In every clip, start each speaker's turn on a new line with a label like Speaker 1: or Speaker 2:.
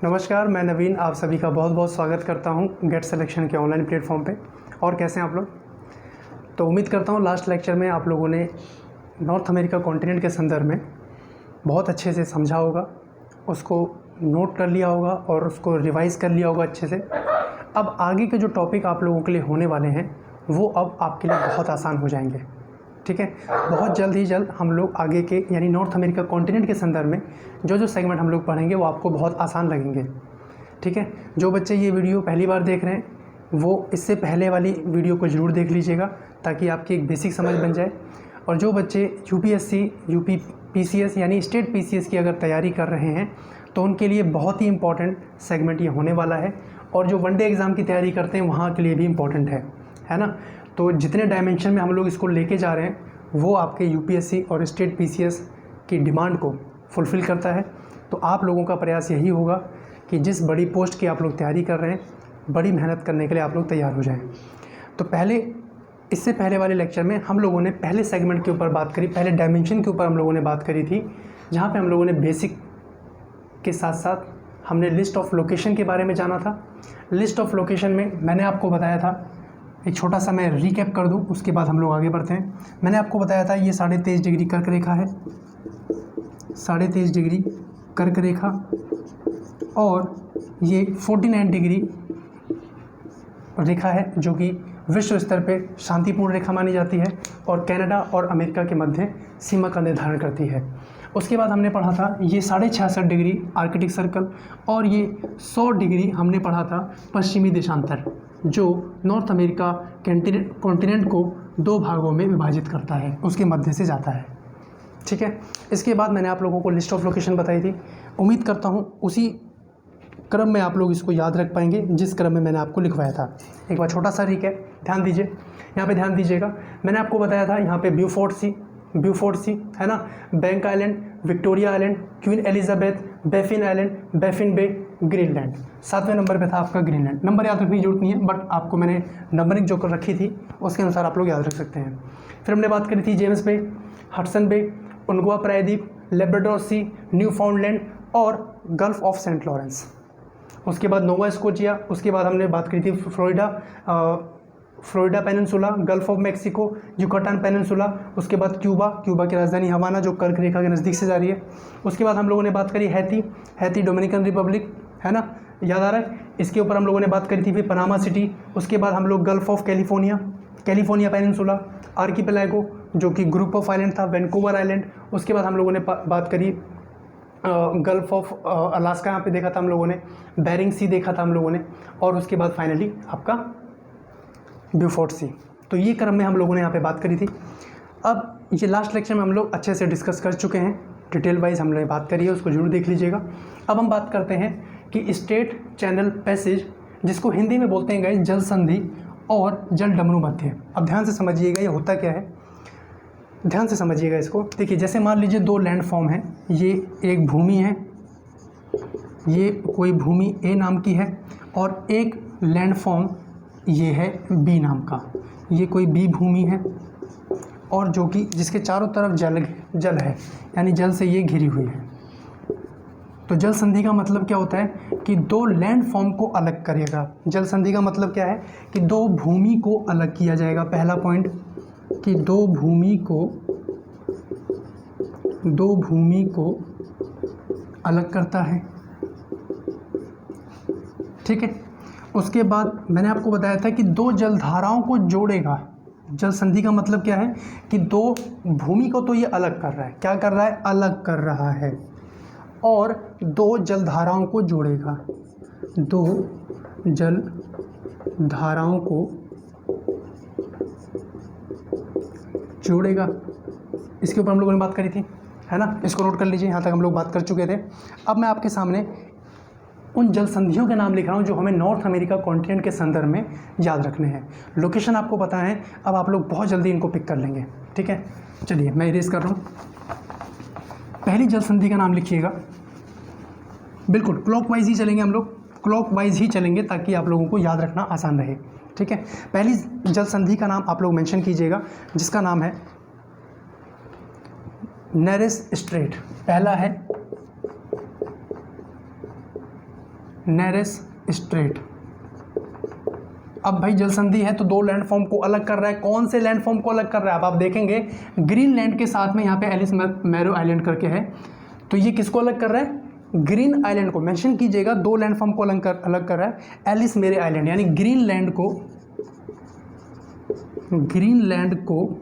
Speaker 1: नमस्कार, मैं नवीन आप सभी का बहुत बहुत स्वागत करता हूं गेट सिलेक्शन के ऑनलाइन प्लेटफॉर्म पे। और कैसे हैं आप लोग? तो उम्मीद करता हूं लास्ट लेक्चर में आप लोगों ने नॉर्थ अमेरिका कॉन्टिनेंट के संदर्भ में बहुत अच्छे से समझा होगा, उसको नोट कर लिया होगा और उसको रिवाइज़ कर लिया होगा अच्छे से। अब आगे के जो टॉपिक आप लोगों के लिए होने वाले हैं वो अब आपके लिए बहुत आसान हो जाएंगे। ठीक है, बहुत जल्द ही जल्द हम लोग आगे के यानी नॉर्थ अमेरिका कॉन्टिनेंट के संदर्भ में जो सेगमेंट हम लोग पढ़ेंगे वो आपको बहुत आसान लगेंगे। ठीक है, जो बच्चे ये वीडियो पहली बार देख रहे हैं वो इससे पहले वाली वीडियो को ज़रूर देख लीजिएगा ताकि आपकी एक बेसिक समझ बन जाए। और जो बच्चे यूपीएससी, यूपी पीसीएस यानी स्टेट पीसीएस की अगर तैयारी कर रहे हैं तो उनके लिए बहुत ही इम्पॉर्टेंट सेगमेंट ये होने वाला है। और जो वनडे एग्ज़ाम की तैयारी करते हैं वहाँ के लिए भी इम्पॉर्टेंट है ना। तो जितने डायमेंशन में हम लोग इसको लेके जा रहे हैं वो आपके यूपीएससी और स्टेट पीसीएस की डिमांड को फुलफ़िल करता है। तो आप लोगों का प्रयास यही होगा कि जिस बड़ी पोस्ट की आप लोग तैयारी कर रहे हैं, बड़ी मेहनत करने के लिए आप लोग तैयार हो जाएं। तो इससे पहले वाले लेक्चर में हम लोगों ने पहले सेगमेंट के ऊपर बात करी, पहले डायमेंशन के ऊपर हम लोगों ने बात करी थी, जहाँ पे हम लोगों ने बेसिक के साथ साथ हमने लिस्ट ऑफ लोकेशन के बारे में जाना था। लिस्ट ऑफ लोकेशन में मैंने आपको बताया था, एक छोटा सा मैं रीकैप कर दूं, उसके बाद हम लोग आगे बढ़ते हैं। मैंने आपको बताया था ये 23.5 डिग्री कर्क रेखा है, 23.5 डिग्री कर्क रेखा, और ये 49 डिग्री रेखा है जो कि विश्व स्तर पे शांतिपूर्ण रेखा मानी जाती है और कनाडा और अमेरिका के मध्य सीमा का निर्धारण करती है। उसके बाद हमने पढ़ा था ये 66.5 डिग्री आर्कटिक सर्कल, और ये 100 डिग्री हमने पढ़ा था पश्चिमी देशांतर, जो नॉर्थ अमेरिका कॉन्टिनेंट को दो भागों में विभाजित करता है, उसके मध्य से जाता है। ठीक है, इसके बाद मैंने आप लोगों को लिस्ट ऑफ लोकेशन बताई थी। उम्मीद करता हूँ उसी क्रम में आप लोग इसको याद रख पाएंगे जिस क्रम में मैंने आपको लिखवाया था। एक बार छोटा सा रिकैप ध्यान दीजिए, यहाँ पे ध्यान दीजिएगा। मैंने आपको बताया था यहाँ पे ब्यूफोर्ट सी है ना, Bank Island, Victoria Island, Queen Elizabeth, Baffin Island, Baffin Bay, Greenland. 7वें नंबर पे था आपका ग्रीनलैंड। नंबर याद रखने की जरूरत नहीं है, बट आपको मैंने नंबरिंग जो कर रखी थी उसके अनुसार आप लोग याद रख सकते हैं। फिर हमने बात करी थी जेम्स बे, हडसन बे, उनगुआ प्रायद्वीप, लेब्राडोर सी, न्यू फाउंडलैंड और गल्फ ऑफ सेंट लॉरेंस। उसके बाद नोवा स्कोचिया। उसके बाद हमने बात करी थी Florida Peninsula, Gulf of Mexico, Yucatan Peninsula. उसके बाद क्यूबा की राजधानी हवाना जो कर्क रेखा के नज़दीक से जा रही है। उसके बाद हम लोगों ने बात करी हैती डोमिनिकन रिपब्लिक, है ना, याद आ रहा है। इसके ऊपर हम लोगों ने बात करी थी फिर पनामा सिटी। उसके बाद हम लोग gulf of California peninsula, archipelago जो कि ग्रुप ऑफ आइलैंड था, वैंकूवर आइलैंड। उसके बाद हम लोगों ने बात करी गल्फ ऑफ अलास्का, यहाँ पे देखा था हम लोगों ने, बेरिंग सी देखा था हम लोगों ने, और उसके बाद फाइनली आपका ब्यूफोर्ट सी। तो ये क्रम में हम लोगों ने यहाँ पे बात करी थी। अब ये लास्ट लेक्चर में हम लोग अच्छे से डिस्कस कर चुके हैं, डिटेल वाइज हमने बात करी है, उसको जरूर देख लीजिएगा। अब हम बात करते हैं कि स्टेट चैनल पैसेज, जिसको हिंदी में बोलते हैं गाइस जल संधि और जल डमरू मध्य। अब ध्यान से समझिएगा ये होता क्या है, ध्यान से समझिएगा इसको। देखिए, जैसे मान लीजिए दो लैंड फॉर्म है, ये एक भूमि है, ये कोई भूमि ए नाम की है, और एक लैंड फॉर्म ये है बी नाम का, ये कोई बी भूमि है, और जो कि जिसके चारों तरफ जल है, यानी जल से ये घिरी हुई है। तो जल संधि का मतलब क्या होता है कि दो लैंड फॉर्म को अलग करेगा। जल संधि का मतलब क्या है कि दो भूमि को अलग किया जाएगा। पहला पॉइंट कि दो भूमि को अलग करता है। ठीक है, उसके बाद मैंने आपको बताया था कि दो जलधाराओं को जोड़ेगा। जल संधि का मतलब क्या है कि दो भूमि को तो ये अलग कर रहा है, क्या कर रहा है, अलग कर रहा है, और दो जलधाराओं को जोड़ेगा, दो जलधाराओं को जोड़ेगा। इसके ऊपर हम लोगों ने बात करी थी, है ना, इसको नोट कर लीजिए, यहाँ तक हम लोग बात कर चुके थे। अब मैं आपके सामने उन जल संधियों के नाम लिख रहा हूँ जो हमें नॉर्थ अमेरिका कॉन्टिनेंट के संदर्भ में याद रखने हैं। लोकेशन आपको पता है, अब आप लोग बहुत जल्दी इनको पिक कर लेंगे। ठीक है, चलिए मैं इरेज कर रहा हूँ। पहली जल संधि का नाम लिखिएगा, बिल्कुल क्लॉकवाइज ही चलेंगे हम लोग, क्लॉकवाइज ही चलेंगे ताकि आप लोगों को याद रखना आसान रहे। ठीक है, पहली जल संधि का नाम आप लोग मेंशन कीजिएगा, जिसका नाम है नेरेस स्ट्रेट। पहला है नेरेस स्ट्रेट। अब भाई जल संधि है तो दो लैंडफॉर्म को अलग कर रहा है। कौन से लैंडफॉर्म को अलग कर रहा है? अब आप देखेंगे ग्रीनलैंड के साथ में यहाँ पे एलिस मैरो आइलैंड करके है, तो ये किसको अलग कर रहा है? ग्रीन आइलैंड को। मेंशन कीजिएगा, दो लैंडफॉर्म को अलग कर रहा है। एलिस मेरे आइलैंड यानी ग्रीनलैंड को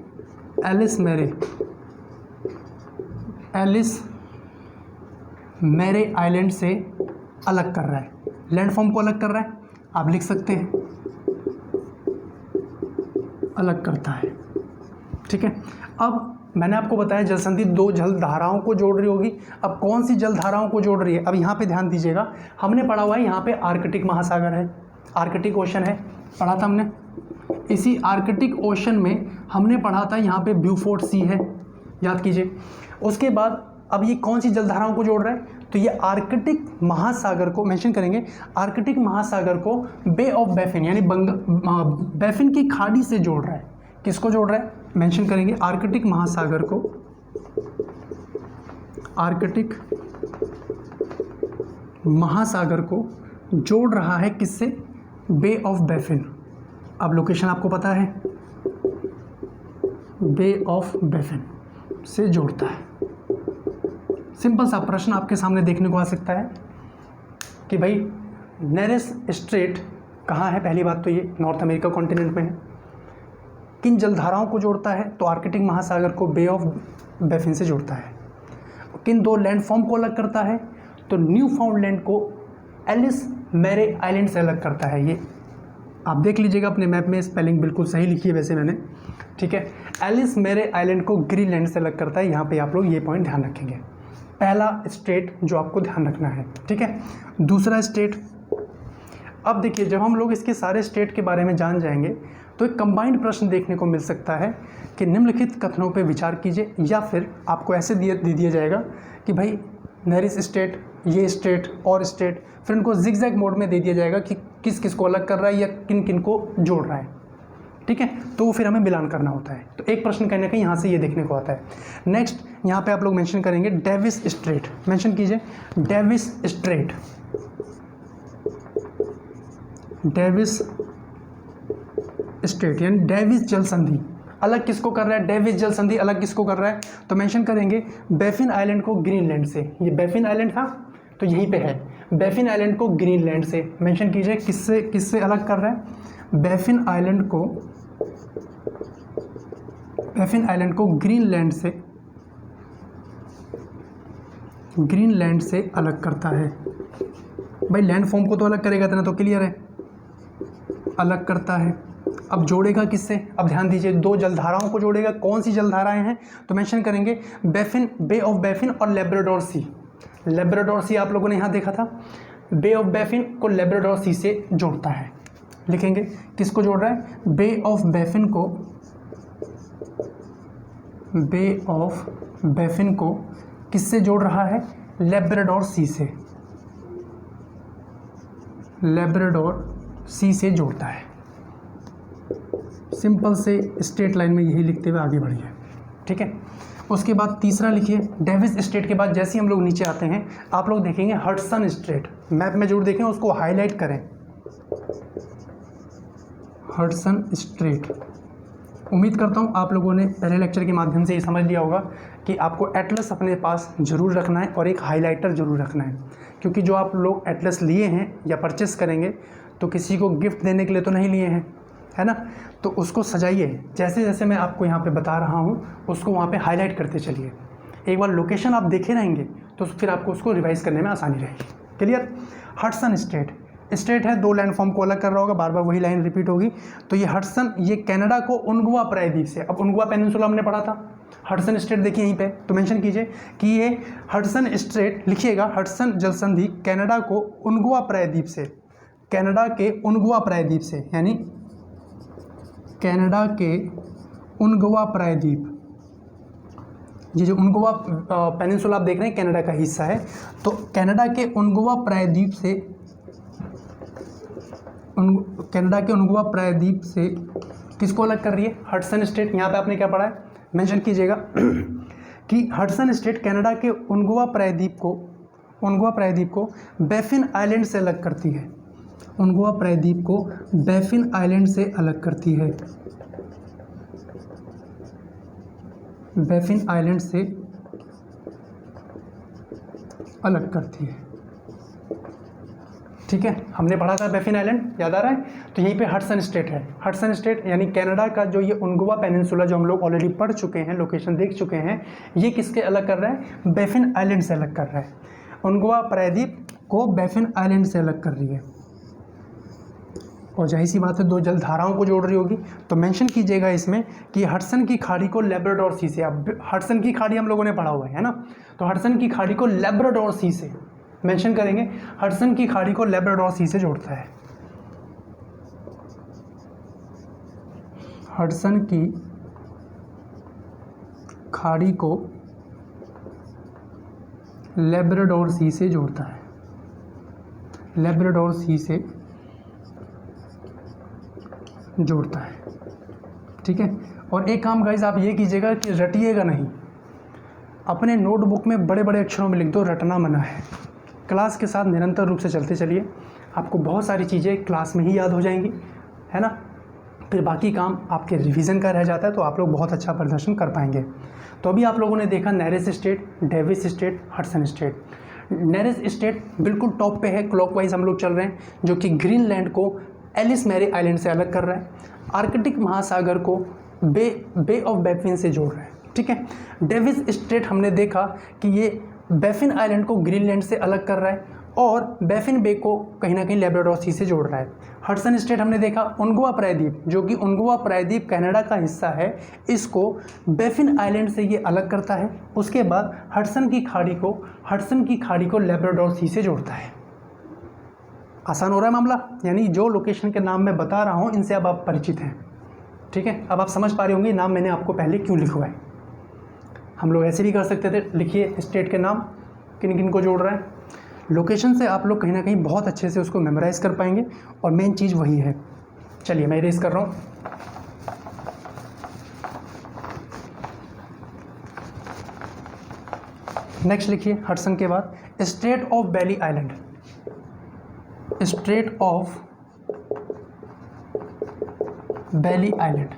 Speaker 1: एलिस मेरे आइलैंड से अलग कर रहा है। लैंडफॉर्म को अलग कर रहा है, आप लिख सकते हैं अलग करता है। ठीक है, अब मैंने आपको बताया जल संधि दो जल धाराओं को जोड़ रही होगी। अब कौन सी जल धाराओं को जोड़ रही है? अब यहाँ पे ध्यान दीजिएगा, हमने पढ़ा हुआ है यहाँ पे आर्कटिक महासागर है, आर्कटिक ओशन है, पढ़ा था हमने। इसी आर्कटिक ओशन में हमने पढ़ा था यहाँ पे ब्यूफोर्ट सी है, याद कीजिए। उसके बाद अब ये कौन सी जल धाराओं को जोड़ रहा है? तो ये आर्कटिक महासागर को मेंशन करेंगे, आर्कटिक महासागर को बे ऑफ बैफिन यानी बैफिन की खाड़ी से जोड़ रहा है। किसको जोड़ रहा है? मेंशन करेंगे आर्कटिक महासागर को जोड़ रहा है किससे? बे ऑफ बैफिन। अब लोकेशन आपको पता है, बे ऑफ बैफिन से जोड़ता है। सिंपल सा प्रश्न आपके सामने देखने को आ सकता है कि भाई नेरेस स्ट्रेट कहाँ है? पहली बात तो ये नॉर्थ अमेरिका कॉन्टिनेंट में है। किन जलधाराओं को जोड़ता है? तो आर्कटिक महासागर को बे ऑफ बैफिन से जोड़ता है। किन दो लैंडफॉर्म को अलग करता है? तो न्यू फाउंडलैंड को एलिस मेरे आइलैंड से अलग करता है। ये आप देख लीजिएगा अपने मैप में, स्पेलिंग बिल्कुल सही लिखी है वैसे मैंने, ठीक है। एलिस मेरे आइलैंड को ग्रीनलैंड से अलग करता है। यहाँ पे आप लोग ये पॉइंट ध्यान रखेंगे, पहला स्टेट जो आपको ध्यान रखना है, ठीक है। दूसरा स्टेट, अब देखिए जब हम लोग इसके सारे स्टेट के बारे में जान जाएंगे तो एक कंबाइंड प्रश्न देखने को मिल सकता है कि निम्नलिखित कथनों पे विचार कीजिए, या फिर आपको ऐसे दे दिया जाएगा कि भाई नेरिस स्टेट, ये स्टेट और स्टेट, फिर उनको जिगजैग मोड में दे दिया जाएगा कि किस किस को अलग कर रहा है या किन किन को जोड़ रहा है, ठीक है। तो फिर हमें मिलान करना होता है। तो एक प्रश्न कहीं ना कहीं यहाँ से ये देखने को आता है। नेक्स्ट यहाँ पे आप लोग मेंशन करेंगे डेविस स्ट्रेट, मेंशन कीजिए डेविस स्ट्रेट। डेविस स्ट्रेट यानी डेविस जल संधि अलग किसको कर रहा है? डेविस जल संधि अलग किसको कर रहा है? तो मेंशन करेंगे बैफिन आइलैंड को ग्रीनलैंड से। ये बैफिन आइलैंड था तो यहीं पे है, बैफिन आइलैंड को ग्रीनलैंड से मेंशन कीजिए किससे किससे अलग कर रहा है? बैफिन आइलैंड को ग्रीनलैंड से अलग करता है। भाई लैंड फॉर्म को तो अलग करेगा इतना तो क्लियर है, अलग करता है। अब जोड़ेगा किससे? अब ध्यान दीजिए, दो जलधाराओं को जोड़ेगा। कौन सी जलधाराएं हैं? तो मेंशन करेंगे बैफिन, बे ऑफ बैफिन और लेब्राडोर सी। लेब्राडोर सी आप लोगों ने यहाँ देखा था, बे ऑफ बैफिन को लेब्राडोर सी से जोड़ता है। लिखेंगे किसको जोड़ रहा है? बे ऑफ बैफिन को किससे जोड़ रहा है? लेब्राडोर सी से, लेब्राडोर सी से जोड़ता है। सिंपल से स्ट्रेट लाइन में यही लिखते हुए आगे बढ़िए, ठीक है। उसके बाद तीसरा लिखिए, डेविस स्ट्रेट के बाद जैसे ही हम लोग नीचे आते हैं आप लोग देखेंगे हडसन स्ट्रेट। मैप में जरूर देखें, उसको हाईलाइट करें, हडसन स्ट्रेट। उम्मीद करता हूँ आप लोगों ने पहले लेक्चर के माध्यम से ये समझ लिया होगा कि आपको एटलस अपने पास ज़रूर रखना है और एक हाइलाइटर ज़रूर रखना है, क्योंकि जो आप लोग एटलस लिए हैं या परचेस करेंगे तो किसी को गिफ्ट देने के लिए तो नहीं लिए हैं, है ना। तो उसको सजाइए, जैसे जैसे मैं आपको यहाँ पे बता रहा हूँ उसको वहाँ पे हाईलाइट करते चलिए। एक बार लोकेशन आप देखे रहेंगे तो फिर आपको उसको रिवाइज करने में आसानी रहेगी। क्लियर? हडसन स्टेट है, दो लैंड फॉर्म को अलग कर रहा होगा, बार बार वही लाइन रिपीट होगी। तो ये हडसन, ये कनाडा को उनगुआ प्रायद्वीप से, अब उनगुआ पेनिनसुला हमने पढ़ा था, हडसन स्ट्रेट देखिए यहीं पे, तो मेंशन कीजिए कि ये हडसन स्ट्रेट, लिखिएगा हडसन जल संधि कनाडा को उनगुआ प्रायद्वीप से, कनाडा के उनगुआ प्रायद्वीप से, यानी कनाडा के उनगुआ प्रायद्वीप, ये जो उनगुआ पेनिनसुला आप देख रहे हैं कनाडा का हिस्सा है, तो कनाडा के उनगुआ प्रायद्वीप से, कनाडा के उनगुआ प्रायद्वीप से किसको अलग कर रही है? Hudson state. यहाँ पे आपने क्या पढ़ा है? मेंशन कीजिएगा कि हडसन स्टेट कनाडा के उनगुआ प्रायद्वीप को उनगुआ प्रायद्वीप को बैफिन आइलैंड से अलग करती है। उनगुआ प्रायद्वीप को बैफिन आइलैंड से अलग करती है। बैफिन आइलैंड से अलग करती है। ठीक है, हमने पढ़ा था बैफिन आइलैंड, याद आ रहा है? तो यहीं पे हडसन स्टेट है। हडसन स्टेट यानी कनाडा का जो ये उनगुआ पेनिनसुला जो हम लोग ऑलरेडी पढ़ चुके हैं, लोकेशन देख चुके हैं, ये किसके अलग कर रहा है? बैफिन आइलैंड से अलग कर रहा है। उनगुआ प्रायद्वीप को बैफिन आइलैंड से अलग कर रही है। और जाहिर सी बात है, दो जल धाराओं को जोड़ रही होगी, तो मेंशन कीजिएगा इसमें कि हडसन की खाड़ी को लैब्राडोर सी से, अब हडसन की खाड़ी हम लोगों ने पढ़ा हुआ है ना, तो हडसन की खाड़ी को लैब्राडोर सी से मेंशन करेंगे। हडसन की खाड़ी को लैब्राडोर सी से जोड़ता है। हडसन की खाड़ी को लैब्राडोर सी से जोड़ता है। लैब्राडोर सी से जोड़ता है। ठीक है, और एक काम गाइस आप ये कीजिएगा कि रटिएगा नहीं, अपने नोटबुक में बड़े बड़े अक्षरों में लिख दो, रटना मना है। क्लास के साथ निरंतर रूप से चलते चलिए, आपको बहुत सारी चीज़ें क्लास में ही याद हो जाएंगी, है ना। फिर बाकी काम आपके रिवीजन का रह जाता है, तो आप लोग बहुत अच्छा प्रदर्शन कर पाएंगे। तो अभी आप लोगों ने देखा Nares Strait, Davis Strait, Hudson Strait. Nares Strait बिल्कुल टॉप पे है, क्लॉकवाइज हम लोग चल रहे हैं, जो कि ग्रीनलैंड को एलिस मैरी आइलैंड से अलग कर रहा है, आर्कटिक महासागर को बे ऑफ बैफिन से जोड़ रहा है। ठीक है, डेविस स्टेट हमने देखा कि ये बैफिन आइलैंड को ग्रीनलैंड से अलग कर रहा है और बैफिन बे को कहीं ना कहीं लैब्राडोर सी से जोड़ रहा है। हडसन स्टेट हमने देखा उनगुआ प्रायद्वीप, जो कि उनगुआ प्रायद्वीप कनाडा का हिस्सा है, इसको बैफिन आइलैंड से ये अलग करता है। उसके बाद हडसन की खाड़ी को लैब्राडोर सी से जोड़ता है। आसान हो रहा है मामला, यानी जो लोकेशन के नाम मैं बता रहा हूँ इनसे अब आप परिचित हैं। ठीक है, अब आप समझ पा रहे होंगे नाम मैंने आपको पहले क्यों लिखवाए। हम लोग ऐसे भी कर सकते थे, लिखिए स्टेट के नाम किन किन को जोड़ रहा है। लोकेशन से आप लोग कहीं ना कहीं बहुत अच्छे से उसको मेमोराइज कर पाएंगे, और मेन चीज़ वही है। चलिए मैं इरेज कर रहा हूँ। नेक्स्ट लिखिए हडसन के बाद strait of Belle island. Strait of Belle island.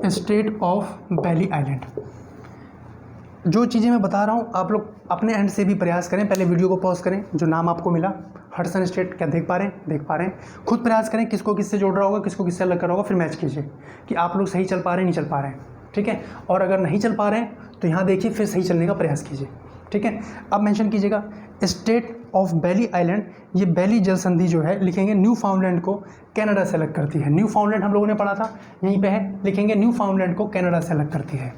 Speaker 1: Strait of Belle island. जो चीज़ें मैं बता रहा हूँ आप लोग अपने एंड से भी प्रयास करें। पहले वीडियो को पॉज करें, जो नाम आपको मिला हडसन स्टेट, क्या देख पा रहे हैं? खुद प्रयास करें किसको किससे जोड़ रहा होगा, किसको किससे अलग कर रहा होगा, फिर मैच कीजिए कि आप लोग सही चल पा रहे हैं, नहीं चल पा रहे हैं। ठीक है, और अगर नहीं चल पा रहे हैं तो यहाँ देखिए, फिर सही चलने का प्रयास कीजिए। ठीक है, अब मेंशन कीजिएगा स्टेट ऑफ बैली आइलैंड। ये बैली जल संधि जो है लिखेंगे न्यू फाउंडलैंड को कनाडा से अलग करती है। न्यू फाउंडलैंड हम लोगों ने पढ़ा था, यहीं पे है, लिखेंगे न्यू फाउंडलैंड को कनाडा से अलग करती है।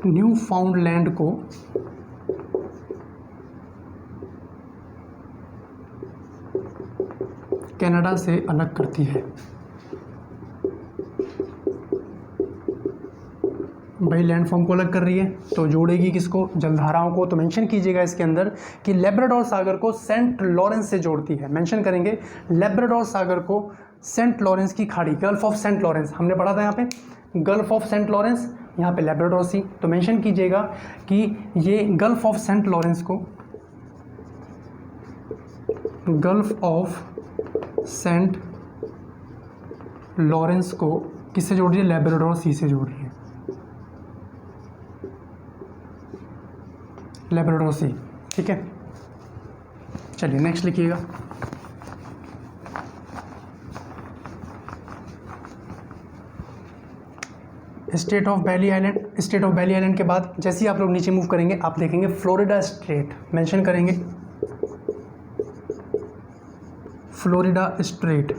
Speaker 1: न्यू फाउंडलैंड को कनाडा से अलग करती है। भाई लैंडफॉर्म को अलग कर रही है तो जोड़ेगी किसको? जलधाराओं को। तो मेंशन कीजिएगा इसके अंदर कि लैब्राडोर सागर को सेंट लॉरेंस से जोड़ती है। मेंशन करेंगे लैब्राडोर सागर को सेंट लॉरेंस की खाड़ी, गल्फ ऑफ सेंट लॉरेंस हमने पढ़ा था यहाँ पे, गल्फ ऑफ सेंट लॉरेंस, यहाँ पे लैब्राडोर सी। तो मेंशन कीजिएगा कि ये गल्फ ऑफ सेंट लॉरेंस को, गल्फ ऑफ सेंट लॉरेंस को किससे जोड़ रही है? लैब्राडोर सी से जोड़ रही है। Labrador sea. ठीक है, चलिए नेक्स्ट लिखिएगा। Strait of Belle island. Strait of Belle island के बाद जैसे ही आप लोग नीचे मूव करेंगे आप देखेंगे फ्लोरिडा स्ट्रेट। मेंशन करेंगे फ्लोरिडा स्ट्रेट।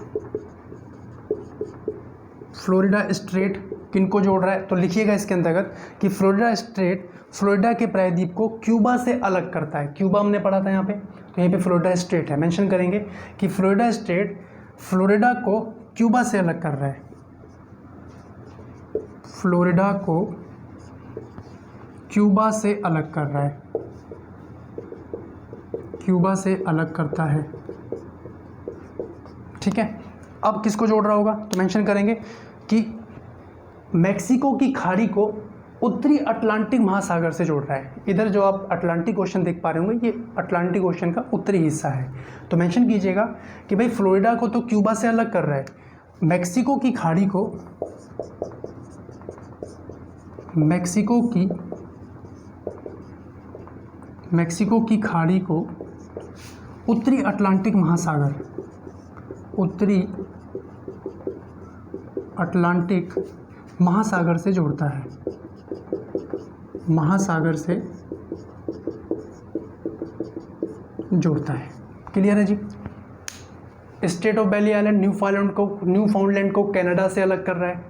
Speaker 1: फ्लोरिडा स्ट्रेट किनको जोड़ रहा है? तो लिखिएगा इसके अंतर्गत कि फ्लोरिडा स्ट्रेट फ्लोरिडा के प्रायद्वीप को क्यूबा से अलग करता है। क्यूबा हमने पढ़ा था यहाँ पे, तो यहीं पे फ्लोरिडा स्ट्रेट है। मेंशन करेंगे कि फ्लोरिडा स्ट्रेट फ्लोरिडा को क्यूबा से अलग कर रहा है। फ्लोरिडा को क्यूबा से अलग कर रहा है, क्यूबा से अलग करता है। ठीक है, अब किसको जोड़ रहा होगा? तो मेंशन करेंगे कि मैक्सिको की खाड़ी को उत्तरी अटलांटिक महासागर से जोड़ रहा है। इधर जो आप अटलांटिक ओशन देख पा रहे होंगे, ये अटलांटिक ओशन का उत्तरी हिस्सा है। तो मेंशन कीजिएगा कि भाई फ्लोरिडा को तो क्यूबा से अलग कर रहा है, मैक्सिको की खाड़ी को, मैक्सिको की खाड़ी को उत्तरी अटलांटिक महासागर से जोड़ता है, क्लियर है जी। Strait of Belle Island Newfoundland को कनाडा से अलग कर रहा है,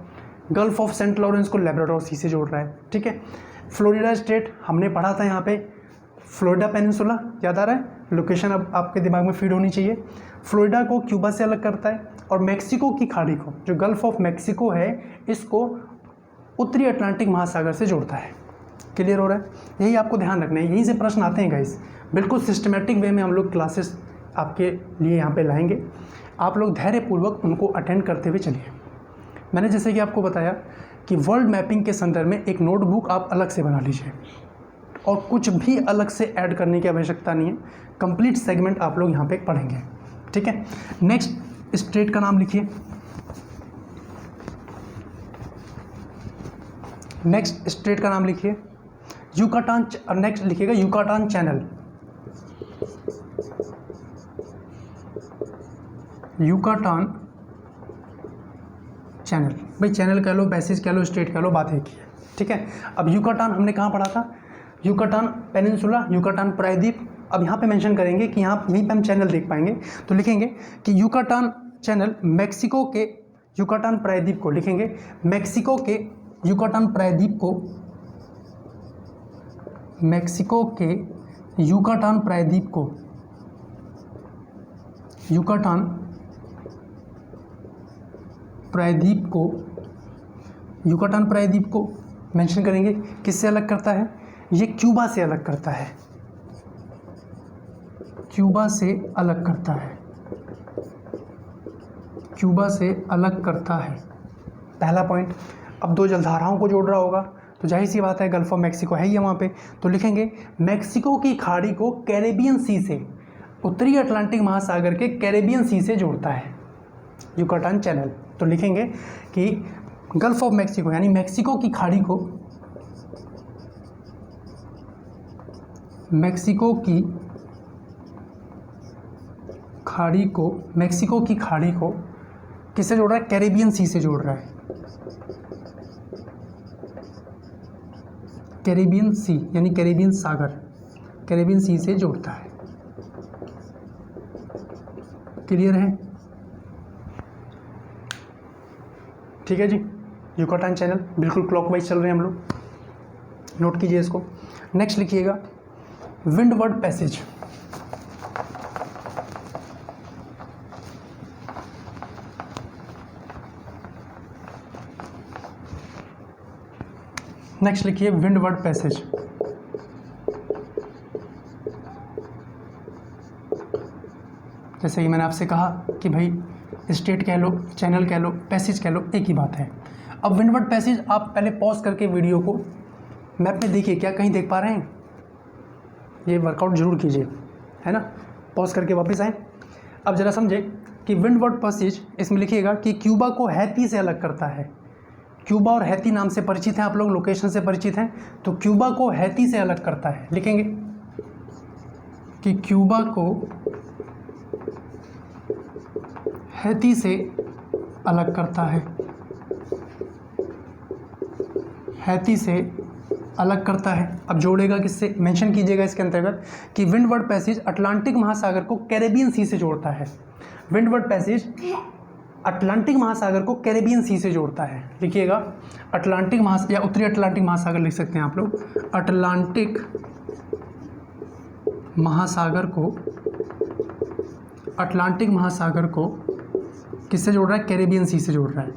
Speaker 1: गल्फ ऑफ सेंट लॉरेंस को लेब्राडोर सी से जोड़ रहा है, ठीक है। फ्लोरिडा स्टेट हमने पढ़ा था यहाँ पे, फ्लोरिडा पेनिनसुला याद आ रहा है, लोकेशन अब आपके दिमाग में फीड होनी चाहिए। फ्लोरिडा को क्यूबा से अलग करता है और मैक्सिको की खाड़ी को, जो गल्फ ऑफ मैक्सिको है, इसको उत्तरी अटलांटिक महासागर से जोड़ता है। क्लियर हो रहा है? यही आपको ध्यान रखना है, यहीं से प्रश्न आते हैं गाइस। बिल्कुल सिस्टमेटिक वे में हम लोग क्लासेस आपके लिए यहाँ पे लाएंगे, आप लोग धैर्यपूर्वक उनको अटेंड करते हुए चलिए। मैंने जैसे कि आपको बताया कि वर्ल्ड मैपिंग के संदर्भ में एक नोटबुक आप अलग से बना लीजिए और कुछ भी अलग से ऐड करने की आवश्यकता नहीं है, कंप्लीट सेगमेंट आप लोग यहाँ पे पढ़ेंगे, ठीक है। नेक्स्ट स्टेट का नाम लिखिए, युकाटान। नेक्स्ट लिखिएगा युकाटान चैनल, भाई चैनल कह लो, पैसेज कह लो, स्टेट कह लो, बात एक ही है, ठीक है। अब युकाटान हमने कहाँ पढ़ा था, युकाटान पेनिनसुला, युकाटान प्रायद्वीप। अब यहाँ पे मेंशन करेंगे कि यहाँ यहीं पे हम चैनल देख पाएंगे, तो लिखेंगे कि युकाटान चैनल मैक्सिको के युकाटान प्रायद्वीप को, लिखेंगे मैक्सिको के युकाटान प्रायद्वीप को, युकाटान प्रायद्वीप को मेंशन करेंगे किससे अलग करता है, ये क्यूबा से अलग करता है, पहला पॉइंट। अब दो जलधाराओं को जोड़ रहा होगा, तो जाहिर सी बात है गल्फ ऑफ मैक्सिको है ही वहाँ पे, तो लिखेंगे मैक्सिको की खाड़ी को कैरेबियन सी से, उत्तरी अटलांटिक महासागर के कैरेबियन सी से जोड़ता है युकाटान चैनल। तो लिखेंगे कि गल्फ ऑफ मैक्सिको यानी मैक्सिको की खाड़ी को, मैक्सिको की खाड़ी को किससे जोड़ रहा है, कैरेबियन सी से जोड़ रहा है, कैरेबियन सी यानी कैरेबियन सागर, कैरेबियन सी से जोड़ता है। क्लियर है? ठीक है जी। युकाटान चैनल बिल्कुल क्लॉकवाइज चल रहे हैं हम लोग, नोट कीजिए इसको। नेक्स्ट लिखिएगा विंडवर्ड पैसेज। नेक्स्ट लिखिए विंडवर्ड पैसेज। जैसे कि मैंने आपसे कहा कि भाई स्टेट कह लो, चैनल कह लो, पैसेज कह लो, एक ही बात है। अब विंडवर्ड पैसेज आप पहले पॉज करके वीडियो को मैप में देखिए, क्या कहीं देख पा रहे हैं? ये वर्कआउट जरूर कीजिए, है ना। पॉज करके वापस आएँ। अब ज़रा समझे कि विंडवर्ड पैसेज, इसमें लिखिएगा कि क्यूबा को हैती से अलग करता है। क्यूबा और हैती नाम से परिचित हैं आप लोग, लोकेशन से परिचित हैं, तो क्यूबा को हैती से अलग करता है। लिखेंगे कि क्यूबा को हैती से अलग करता है, हैती से अलग करता है। अब जोड़ेगा किससे, मेंशन कीजिएगा इसके अंतर्गत कि विंडवर्ड पैसेज अटलांटिक महासागर को कैरेबियन सी से जोड़ता है। विंडवर्ड पैसेज अटलांटिक महासागर को कैरेबियन सी से जोड़ता है। लिखिएगा अटलांटिक या उत्तरी अटलांटिक महासागर लिख सकते हैं आप लोग। अटलांटिक महासागर को किससे जोड़ रहा है, कैरेबियन सी से जोड़ रहा है,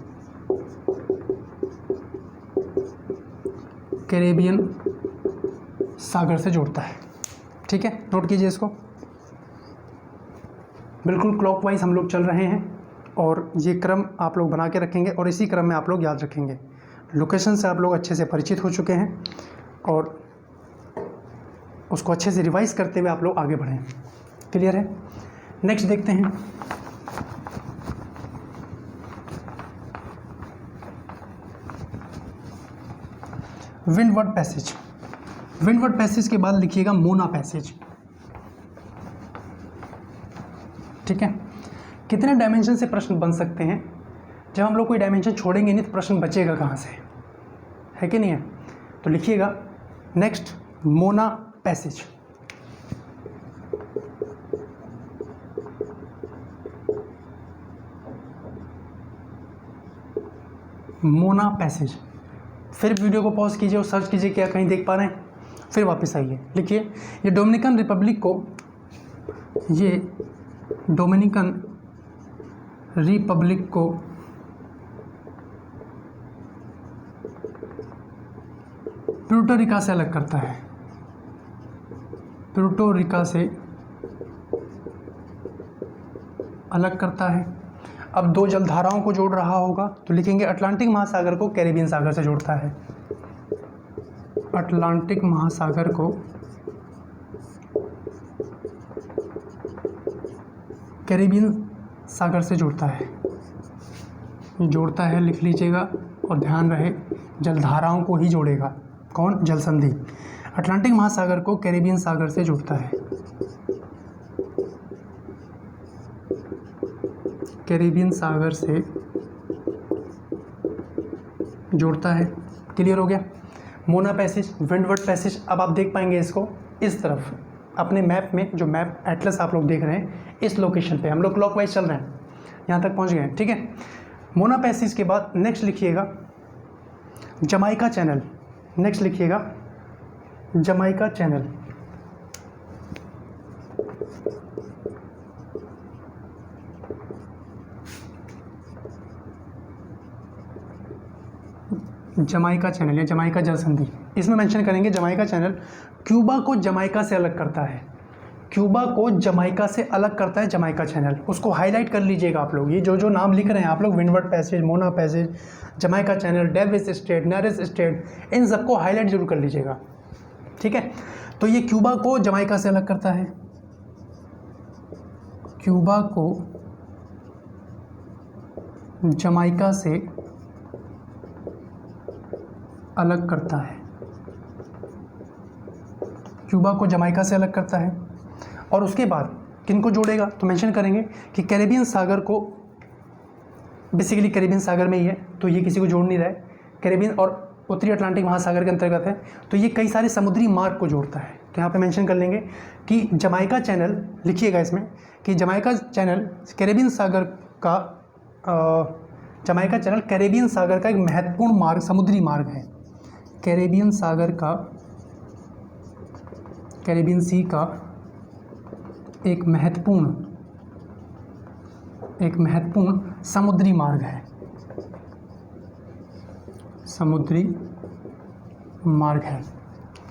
Speaker 1: कैरेबियन सागर से जोड़ता है। ठीक है, नोट कीजिए इसको। बिल्कुल क्लॉकवाइज हम लोग चल रहे हैं और ये क्रम आप लोग बना के रखेंगे और इसी क्रम में आप लोग याद रखेंगे। लोकेशन से आप लोग अच्छे से परिचित हो चुके हैं और उसको अच्छे से रिवाइज करते हुए आप लोग आगे बढ़ें। क्लियर है? नेक्स्ट देखते हैं। Windward passage. विंडवर्ड पैसेज के बाद लिखिएगा मोना पैसेज। ठीक है, कितने डायमेंशन से प्रश्न बन सकते हैं? जब हम लोग कोई डायमेंशन छोड़ेंगे नहीं तो प्रश्न बचेगा कहाँ से, है कि नहीं है? तो लिखिएगा next Mona passage. Mona passage. फिर वीडियो को पॉज कीजिए और सर्च कीजिए क्या कहीं देख पा रहे हैं, फिर वापस आइए। लिखिए ये डोमिनिकन रिपब्लिक को, ये डोमिनिकन रिपब्लिक को प्यूर्टो रिका से अलग करता है। प्यूर्टो रिका से अलग करता है। अब दो जलधाराओं को जोड़ रहा होगा तो लिखेंगे अटलांटिक महासागर को कैरिबियन सागर से जोड़ता है। अटलांटिक महासागर को कैरिबियन सागर से जोड़ता है। जोड़ता है लिख लीजिएगा और ध्यान रहे जलधाराओं को ही जोड़ेगा। कौन? जल संधि। अटलांटिक महासागर को कैरिबियन सागर से जोड़ता है। कैरिबियन सागर से जोड़ता है। क्लियर हो गया? Mona passage, windward passage. अब आप देख पाएंगे इसको इस तरफ अपने मैप में, जो मैप एटलस आप लोग देख रहे हैं, इस लोकेशन पे हम लोग क्लॉकवाइज चल रहे हैं, यहाँ तक पहुँच गए हैं। ठीक है, मोना पैसेज के बाद नेक्स्ट लिखिएगा जमाइका चैनल। नेक्स्ट लिखिएगा जमाइका चैनल। जमाइका चैनल या जमाइका जल संधि, इसमें मेंशन करेंगे जमाइका चैनल क्यूबा को जमाइका से अलग करता है। क्यूबा को जमाइका से अलग करता है जमाइका चैनल। उसको हाईलाइट कर लीजिएगा आप लोग। ये जो नाम लिख रहे हैं आप लोग, Windward Passage, Mona Passage, Jamaica Channel, Davis Strait, Nares Strait, इन सबको हाईलाइट जरूर कर लीजिएगा। ठीक है, तो ये क्यूबा को जमाइका से अलग करता है। क्यूबा को जमाइका से अलग करता है। क्यूबा को जमाइका से अलग करता है। और उसके बाद किनको जोड़ेगा तो मेंशन करेंगे कि कैरिबियन सागर को, बेसिकली कैरिबियन सागर में ही है तो ये किसी को जोड़ नहीं रहा है, कैरिबियन और उत्तरी अटलांटिक महासागर के अंतर्गत है, तो ये कई सारे समुद्री मार्ग को जोड़ता है। तो यहाँ पे मेंशन कर लेंगे कि जमाइका चैनल, लिखिएगा इसमें कि जमाइका चैनल कैरिबियन सागर का, जमाइका चैनल कैरिबियन सागर का एक महत्वपूर्ण मार्ग, समुद्री मार्ग है। कैरिबियन सागर का, कैरिबियन सी का एक महत्वपूर्ण समुद्री मार्ग है। समुद्री मार्ग है।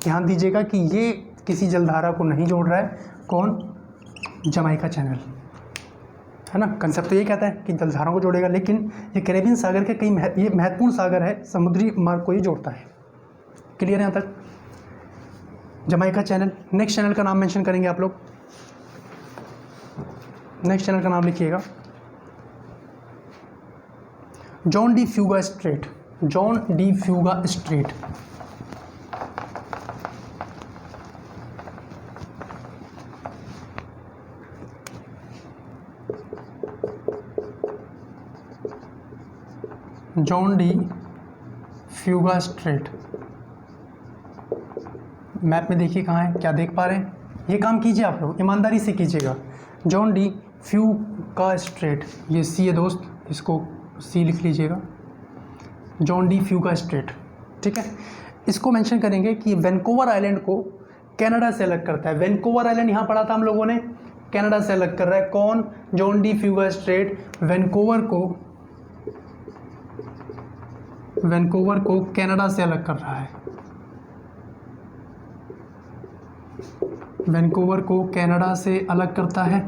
Speaker 1: ध्यान दीजिएगा कि ये किसी जलधारा को नहीं जोड़ रहा है। कौन? जमाइका चैनल, है ना। कंसेप्ट तो ये कहता है कि जलधाराओं को जोड़ेगा, लेकिन ये कैरिबियन सागर के कई ये महत्वपूर्ण सागर है, समुद्री मार्ग को ही जोड़ता है। क्लियर है यहाँ तक? Jamaica channel. नेक्स्ट चैनल का नाम मेंशन करेंगे आप लोग। नेक्स्ट चैनल का नाम लिखिएगा Juan de Fuca Strait. Juan de Fuca Strait. Juan de Fuca Strait. Map में देखिए कहाँ है, क्या देख पा रहे हैं? ये काम कीजिए आप लोग, ईमानदारी से कीजिएगा। जॉन डी फ्यूगा स्ट्रेट, ये सी है दोस्त, इसको सी लिख लीजिएगा। जॉन डी फ्यूगा स्ट्रेट, ठीक है। इसको मेंशन करेंगे कि वैंकूवर आइलैंड को कनाडा से अलग करता है। वैंकूवर आइलैंड यहाँ पढ़ा था हम लोगों ने, कनाडा से अलग कर रहा है। कौन? John de Fuca straight Vancouver को कनाडा से अलग कर रहा है। वैंकूवर को कनाडा से अलग करता है।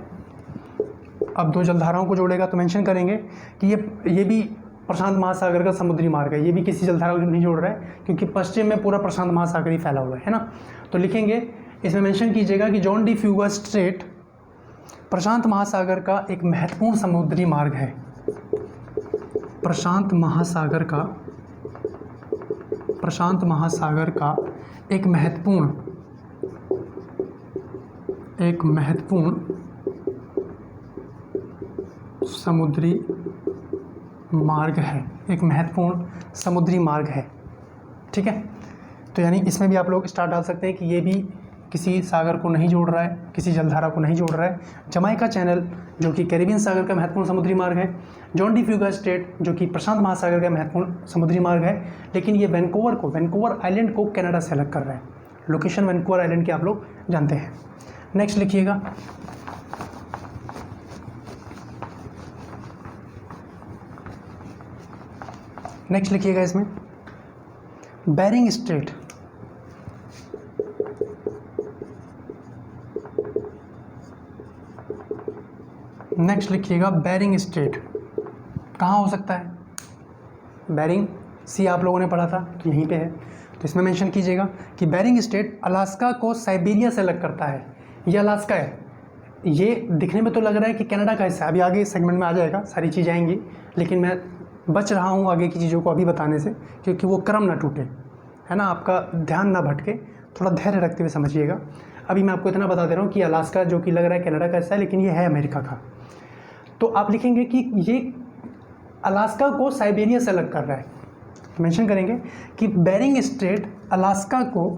Speaker 1: अब दो जलधाराओं को जोड़ेगा तो मेंशन करेंगे कि ये भी प्रशांत महासागर का समुद्री मार्ग है, ये भी किसी जलधारा को नहीं जोड़ रहा है क्योंकि पश्चिम में पूरा प्रशांत महासागर ही फैला हुआ है ना। तो लिखेंगे, इसमें मेंशन कीजिएगा कि जॉन डी फ्यूगा स्ट्रेट प्रशांत महासागर का एक महत्वपूर्ण समुद्री मार्ग है। प्रशांत महासागर का एक महत्वपूर्ण समुद्री मार्ग है, एक महत्वपूर्ण समुद्री मार्ग है। ठीक है, तो यानी इसमें भी आप लोग स्टार डाल सकते हैं कि ये भी किसी सागर को नहीं जोड़ रहा है, किसी जलधारा को नहीं जोड़ रहा है। जमाइका चैनल जो कि कैरिबियन सागर का महत्वपूर्ण समुद्री मार्ग है, जॉन डी फ्यूगा स्ट्रेट जो कि प्रशांत महासागर का महत्वपूर्ण समुद्री मार्ग है, लेकिन ये वैंकूवर आइलैंड को कनाडा से अलग कर रहा है। लोकेशन वैंकूवर आइलैंड की आप लोग जानते हैं। नेक्स्ट लिखिएगा, इसमें बेरिंग स्ट्रेट। नेक्स्ट लिखिएगा बेरिंग स्ट्रेट कहाँ हो सकता है। बेरिंग सी आप लोगों ने पढ़ा था कि यहीं पे है, तो इसमें मेंशन कीजिएगा कि बेरिंग स्ट्रेट अलास्का को साइबेरिया से अलग करता है। ये अलास्का है, ये दिखने में तो लग रहा है कि कनाडा का हिस्सा है, अभी आगे सेगमेंट में आ जाएगा, सारी चीज़ें आएंगी, लेकिन मैं बच रहा हूँ आगे की चीज़ों को अभी बताने से क्योंकि वो क्रम ना टूटे, है ना, आपका ध्यान ना भटके, थोड़ा धैर्य रखते हुए समझिएगा। अभी मैं आपको इतना बता दे रहा हूँ कि अलास्का जो कि लग रहा है कनाडा का हिस्सा है, लेकिन ये है अमेरिका का। तो आप लिखेंगे कि ये अलास्का को साइबेरिया से अलग कर रहा है, मेंशन करेंगे कि बेरिंग स्ट्रेट अलास्का को,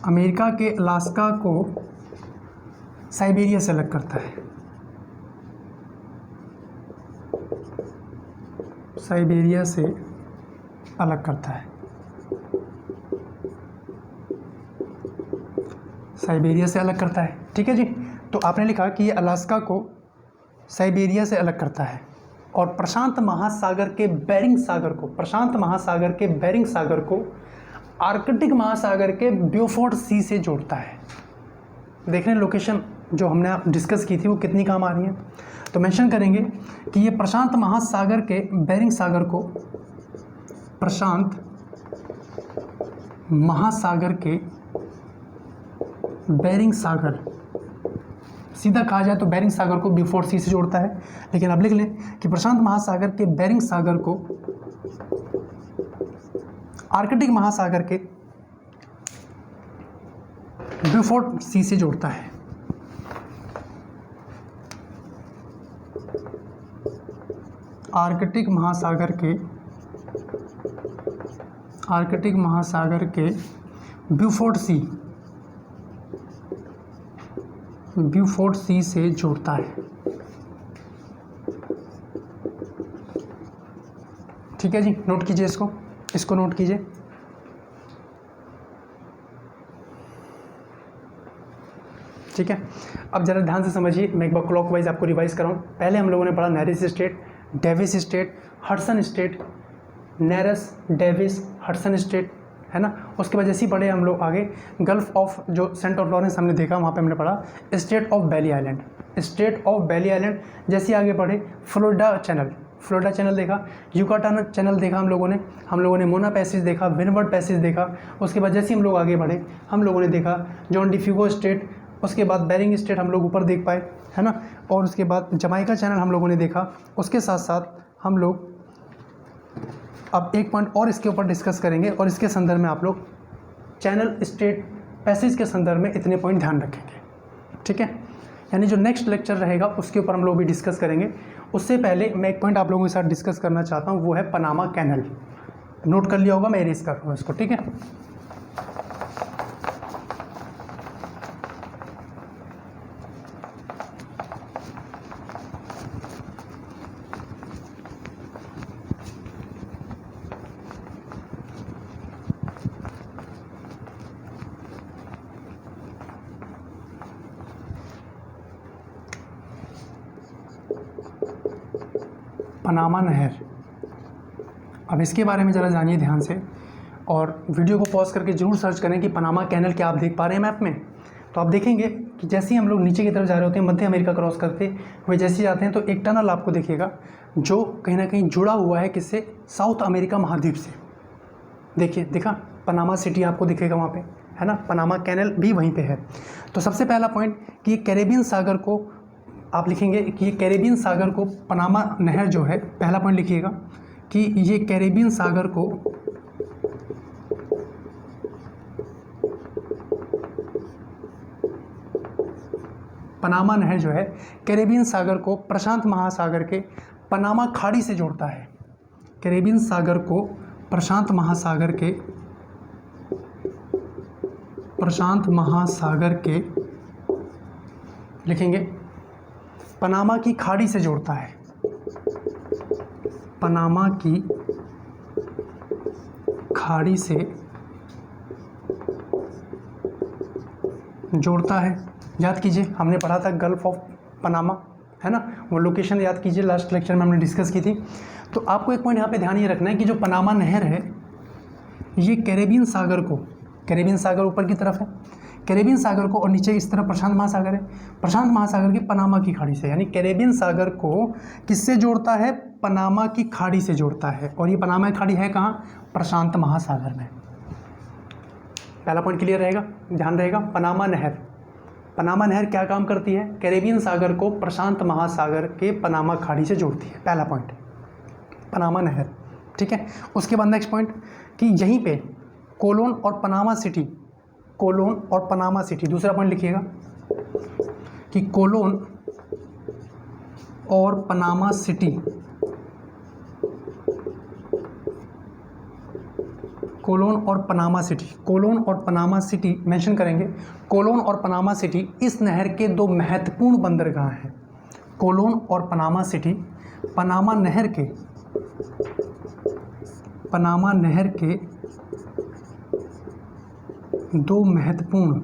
Speaker 1: अमेरिका के अलास्का को साइबेरिया से अलग करता है। साइबेरिया से अलग करता है, साइबेरिया से अलग करता है। ठीक है जी, तो आपने लिखा कि ये अलास्का को साइबेरिया से अलग करता है और प्रशांत महासागर के बेरिंग सागर को आर्कटिक महासागर के ब्यूफोर्ट सी से जोड़ता है। देख रहे हैं लोकेशन जो हमने डिस्कस की थी वो कितनी काम आ रही है। तो मेंशन करेंगे कि ये प्रशांत महासागर के बेरिंग सागर को, प्रशांत महासागर के बेरिंग सागर, सीधा कहा जाए तो बेरिंग सागर को ब्यूफोर्ट सी से जोड़ता है, लेकिन अब लिख लें कि प्रशांत महासागर के बेरिंग सागर को आर्कटिक महासागर के ब्यूफोर्ट सी से जोड़ता है। आर्कटिक महासागर के ब्यूफोर्ट सी से जोड़ता है। ठीक है जी, नोट कीजिए इसको नोट कीजिए। ठीक है, अब ज़रा ध्यान से समझिए, मैं एक बार क्लॉकवाइज आपको रिवाइज कराऊँ। पहले हम लोगों ने पढ़ा Nares Strait, Davis Strait, Hudson Strait, Nares, Davis, Hudson Strait, है ना। उसके बाद जैसे ही पढ़े हम लोग आगे गल्फ ऑफ जो सेंट ऑफ लॉरेंस हमने देखा, वहाँ पे हमने पढ़ा स्ट्रेट ऑफ बैली आइलैंड। जैसे ही आगे पढ़े फ्लोरिडा चैनल देखा, युकाटान चैनल देखा हम लोगों ने मोना पैसेज देखा, विनवर्ड पैसेज देखा। उसके बाद जैसे ही हम लोग आगे बढ़े हम लोगों ने देखा जॉन डी फ्यूगा स्ट्रेट, उसके बाद बेरिंग स्ट्रेट हम लोग ऊपर देख पाए, है ना, और उसके बाद जमाइका चैनल हम लोगों ने देखा। उसके साथ साथ हम लोग अब एक पॉइंट और इसके ऊपर डिस्कस करेंगे और इसके संदर्भ में आप लोग चैनल स्ट्रेट पैसेज के संदर्भ में इतने पॉइंट ध्यान रखेंगे। ठीक है, यानी जो नेक्स्ट लेक्चर रहेगा उसके ऊपर हम लोग भी डिस्कस करेंगे। उससे पहले मैं एक पॉइंट आप लोगों के साथ डिस्कस करना चाहता हूँ, वो है पनामा कैनल। नोट कर लिया होगा, मैं इरेज कर रहा हूँ इसको। ठीक है, पनामा नहर, अब इसके बारे में ज़रा जानिए ध्यान से और वीडियो को पॉज करके ज़रूर सर्च करें कि पनामा कैनल क्या आप देख पा रहे हैं मैप में। तो आप देखेंगे कि जैसे ही हम लोग नीचे की तरफ जा रहे होते हैं, मध्य अमेरिका क्रॉस करते हुए जैसे जाते हैं, तो एक टनल आपको दिखेगा जो कहीं ना कहीं जुड़ा हुआ है किससे, साउथ अमेरिका महाद्वीप से। देखिए दिखा, पनामा सिटी आपको दिखेगा वहाँ पे, है ना, पनामा कैनल भी वहीं पे है। तो सबसे पहला पॉइंट कि ये कैरेबियन सागर को आप लिखेंगे कि ये कैरेबियन सागर को पनामा नहर जो है, पहला पॉइंट लिखिएगा कि ये कैरेबियन सागर को पनामा नहर जो है कैरेबियन सागर को प्रशांत महासागर के पनामा खाड़ी से जोड़ता है। कैरेबियन सागर को प्रशांत महासागर के लिखेंगे पनामा की खाड़ी से जोड़ता है, पनामा की खाड़ी से जोड़ता है। याद कीजिए, हमने पढ़ा था गल्फ ऑफ पनामा, है ना, वो लोकेशन याद कीजिए, लास्ट लेक्चर में हमने डिस्कस की थी। तो आपको एक पॉइंट यहाँ पे ध्यान ये रखना है कि जो पनामा नहर है ये कैरेबियन सागर को, कैरेबियन सागर ऊपर की तरफ है, कैरेबियन सागर को, और नीचे इस तरफ प्रशांत महासागर है, प्रशांत महासागर की पनामा की खाड़ी से, यानी कैरेबियन सागर को किससे जोड़ता है, पनामा की खाड़ी से जोड़ता है। और ये पनामा की खाड़ी है कहाँ, प्रशांत महासागर में। पहला पॉइंट क्लियर रहेगा, ध्यान रहेगा। पनामा नहर, पनामा नहर क्या काम करती है, कैरेबियन सागर को प्रशांत महासागर के पनामा खाड़ी से जोड़ती है, पहला पॉइंट पनामा नहर, ठीक है। उसके बाद नेक्स्ट पॉइंट कि यहीं पे कोलोन और पनामा सिटी, कोलोन और पनामा सिटी, दूसरा पॉइंट लिखिएगा कि कोलोन और पनामा सिटी, कोलोन और पनामा सिटी, कोलोन और पनामा सिटी मेंशन करेंगे। कोलोन और पनामा सिटी इस नहर के दो महत्वपूर्ण बंदरगाह हैं। कोलोन और पनामा सिटी पनामा नहर के दो महत्वपूर्ण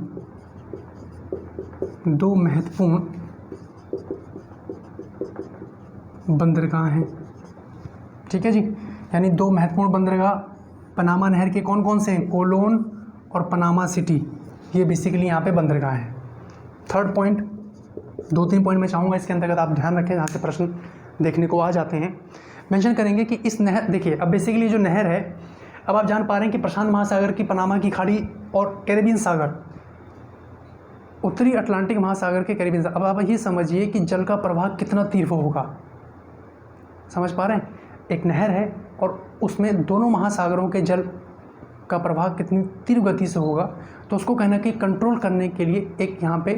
Speaker 1: बंदरगाह हैं, ठीक है जी। यानी दो महत्वपूर्ण बंदरगाह पनामा नहर के कौन कौन से हैं, कोलोन और पनामा सिटी, ये बेसिकली यहाँ पे बंदरगाह हैं। थर्ड पॉइंट, 2-3 पॉइंट मैं चाहूँगा इसके अंतर्गत आप ध्यान रखें, जहाँ से प्रश्न देखने को आ जाते हैं। मेंशन करेंगे कि इस नहर, देखिए अब बेसिकली जो नहर है, अब आप जान पा रहे हैं कि प्रशांत महासागर की पनामा की खाड़ी और कैरेबियन सागर, उत्तरी अटलांटिक महासागर के कैरेबियन सागर। अब आप ये समझिए कि जल का प्रवाह कितना तीव्र होगा, समझ पा रहे हैं, एक नहर है और उसमें दोनों महासागरों के जल का प्रवाह कितनी तीव्र गति से होगा, तो उसको कहना कि कंट्रोल करने के लिए एक यहाँ पे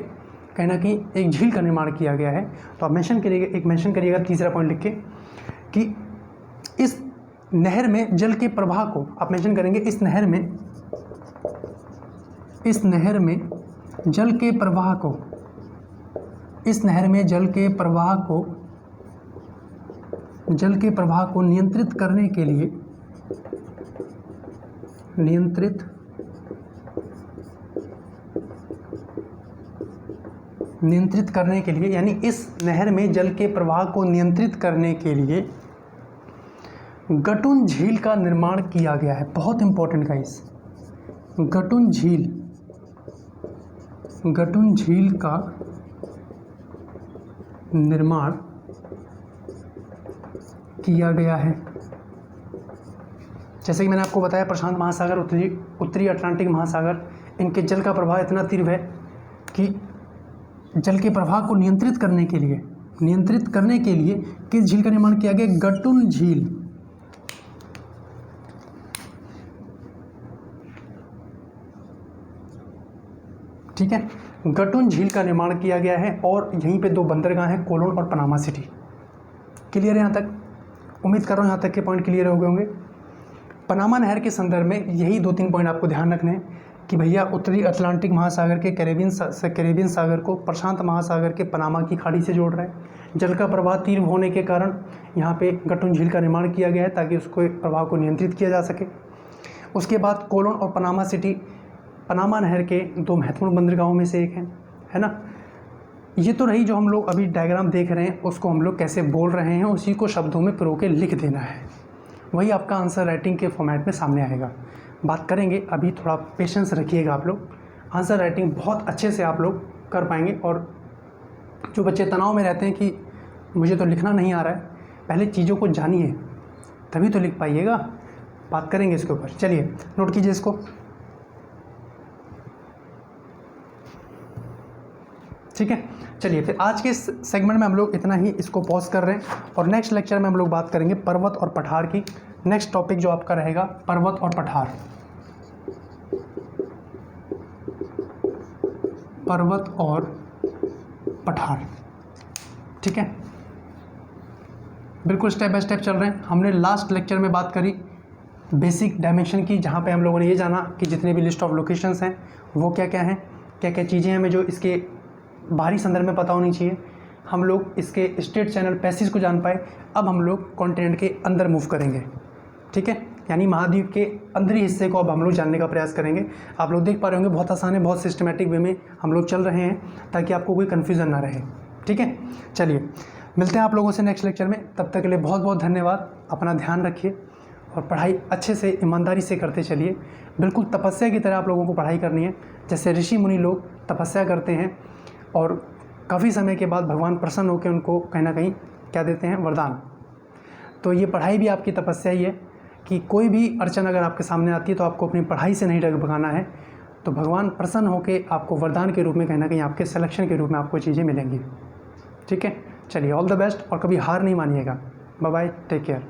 Speaker 1: कहना कि एक झील का निर्माण किया गया है। तो आप मेंशन करिएगा तीसरा पॉइंट लिख के कि इस नहर में जल के प्रवाह को आप मेंशन करेंगे, इस नहर में जल के प्रवाह को नियंत्रित करने के लिए यानी इस नहर में जल के प्रवाह को नियंत्रित करने के लिए गटुन झील का निर्माण किया गया है। बहुत इंपॉर्टेंट गाइस, गटुन झील का निर्माण किया गया है। जैसे कि मैंने आपको बताया, प्रशांत महासागर, उत्तरी अटलांटिक महासागर, इनके जल का प्रवाह इतना तीव्र है कि जल के प्रवाह को नियंत्रित करने के लिए किस झील का निर्माण किया गया, गटुन झील। ठीक है, गटुन झील का निर्माण किया गया है और यहीं पे दो बंदरगाह हैं, कोलोन और पनामा सिटी। क्लियर है यहाँ तक? उम्मीद कर रहा हूँ यहाँ तक के पॉइंट क्लियर हो गए होंगे। पनामा नहर के संदर्भ में यही 2-3 पॉइंट आपको ध्यान रखने हैं कि भैया उत्तरी अटलांटिक महासागर के कैरेबियन सागर को प्रशांत महासागर के पनामा की खाड़ी से जोड़ रहा है। जल का प्रवाह तीव्र होने के कारण यहाँ पे गटुन झील का निर्माण किया गया है ताकि उसको प्रवाह को नियंत्रित किया जा सके। उसके बाद कोलोन और पनामा सिटी पनामा नहर के 2 महत्वपूर्ण बंदरगाहों में से एक है ना। ये तो रही जो हम लोग अभी डायग्राम देख रहे हैं, उसको हम लोग कैसे बोल रहे हैं उसी को शब्दों में पिरो के लिख देना है, वही आपका आंसर राइटिंग के फॉर्मेट में सामने आएगा। बात करेंगे, अभी थोड़ा पेशेंस रखिएगा आप लोग। आंसर राइटिंग बहुत अच्छे से आप लोग कर पाएंगे। और जो बच्चे तनाव में रहते हैं कि मुझे तो लिखना नहीं आ रहा है, पहले चीज़ों को जानिए तभी तो लिख पाइएगा। बात करेंगे इसके ऊपर, चलिए नोट कीजिए इसको। ठीक है, चलिए फिर आज के इस सेगमेंट में हम लोग इतना ही इसको पॉज कर रहे हैं और नेक्स्ट लेक्चर में हम लोग बात करेंगे पर्वत और पठार की। नेक्स्ट टॉपिक जो आपका रहेगा पर्वत और पठार, पर्वत और पठार। ठीक है, बिल्कुल स्टेप बाय स्टेप चल रहे हैं। हमने लास्ट लेक्चर में बात करी बेसिक डायमेंशन की, जहाँ पे हम लोगों ने ये जाना कि जितने भी लिस्ट ऑफ लोकेशंस हैं वो क्या क्या हैं, क्या क्या चीज़ें हमें जो इसके बाहरी संदर्भ में पता होनी चाहिए। हम लोग इसके स्टेट चैनल पैसेज को जान पाए। अब हम लोग कॉन्टिनेंट के अंदर मूव करेंगे। ठीक है, यानी महाद्वीप के अंदरी हिस्से को अब हम लोग जानने का प्रयास करेंगे। आप लोग देख पा रहे होंगे बहुत आसान है, बहुत सिस्टमेटिक वे में हम लोग चल रहे हैं ताकि आपको कोई कन्फ्यूज़न ना रहे। ठीक है, चलिए मिलते हैं आप लोगों से नेक्स्ट लेक्चर में। तब तक के लिए बहुत बहुत धन्यवाद। अपना ध्यान रखिए और पढ़ाई अच्छे से ईमानदारी से करते चलिए। बिल्कुल तपस्या की तरह आप लोगों को पढ़ाई करनी है, जैसे ऋषि मुनि लोग तपस्या करते हैं और काफ़ी समय के बाद भगवान प्रसन्न होकर उनको कहीं ना कहीं क्या देते हैं, वरदान। तो ये पढ़ाई भी आपकी तपस्या ही है कि कोई भी अड़चन अगर आपके सामने आती है तो आपको अपनी पढ़ाई से नहीं डगमगाना है, तो भगवान प्रसन्न होकर आपको वरदान के रूप में कहीं ना कहीं आपके सिलेक्शन के रूप में आपको चीज़ें मिलेंगी। ठीक है, चलिए ऑल द बेस्ट और कभी हार नहीं मानिएगा। Bye bye, take care.